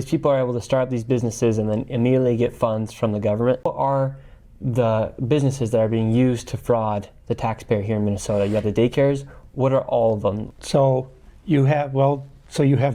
these people are able to start these businesses and then immediately get funds from the government. What are the businesses that are being used to fraud the taxpayer here in Minnesota? You have the daycares. What are all of them? So you have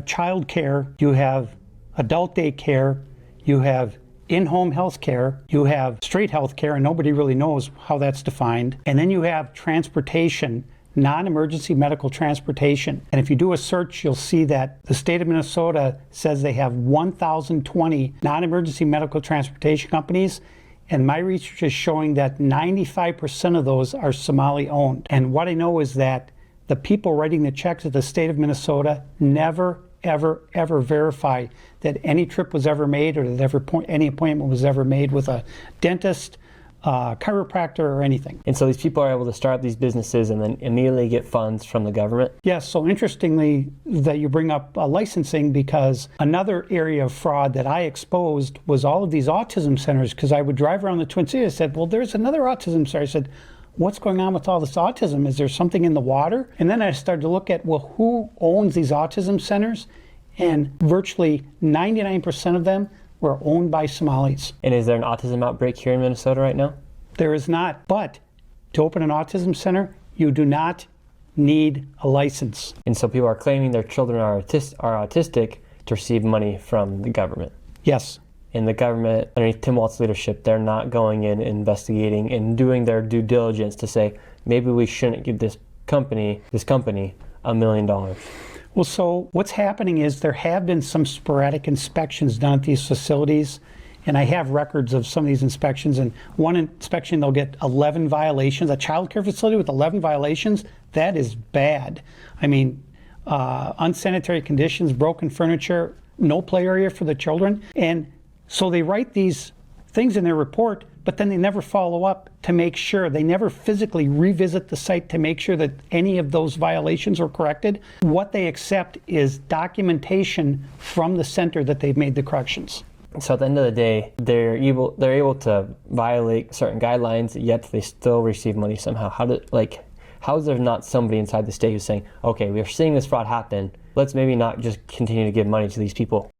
child care, you have adult daycare, you have in-home health care, you have straight health care, and nobody really knows how that's defined. And then you have transportation, non-emergency medical transportation. And if you do a search, you'll see that the state of Minnesota says they have 1,020 non-emergency medical transportation companies. And my research is showing that 95% of those are Somali owned. And what I know is that the people writing the checks at the state of Minnesota never, ever verify that any trip was ever made or that any appointment was ever made with a dentist, chiropractor, or anything. And so these people are able to start these businesses and then immediately get funds from the government? Yes, so interestingly that you bring up licensing, because another area of fraud that I exposed was all of these autism centers, because I would drive around the Twin Cities. I said, well, there's another autism center. I said, what's going on with all this autism? Is there something in the water? And then I started to look at, well, who owns these autism centers? And virtually 99% of them were owned by Somalis. And is there an autism outbreak here in Minnesota right now? There is not, but to open an autism center, you do not need a license. And so people are claiming their children are autistic to receive money from the government? Yes. And the government, underneath Tim Walz's leadership, they're not going in, investigating, and doing their due diligence to say, maybe we shouldn't give this company $1 million. Well, so what's happening is there have been some sporadic inspections done at these facilities, and I have records of some of these inspections. And one inspection, they'll get 11 violations. A child care facility with 11 violations, that is bad. I mean, unsanitary conditions, broken furniture, no play area for the children. And so they write these things in their report, but then they never follow up to make sure. They never physically revisit the site to make sure that any of those violations are corrected. What they accept is documentation from the center that they've made the corrections. So at the end of the day, they're able to violate certain guidelines, yet they still receive money somehow. How is there not somebody inside the state who's saying, okay, we're seeing this fraud happen, let's maybe not just continue to give money to these people?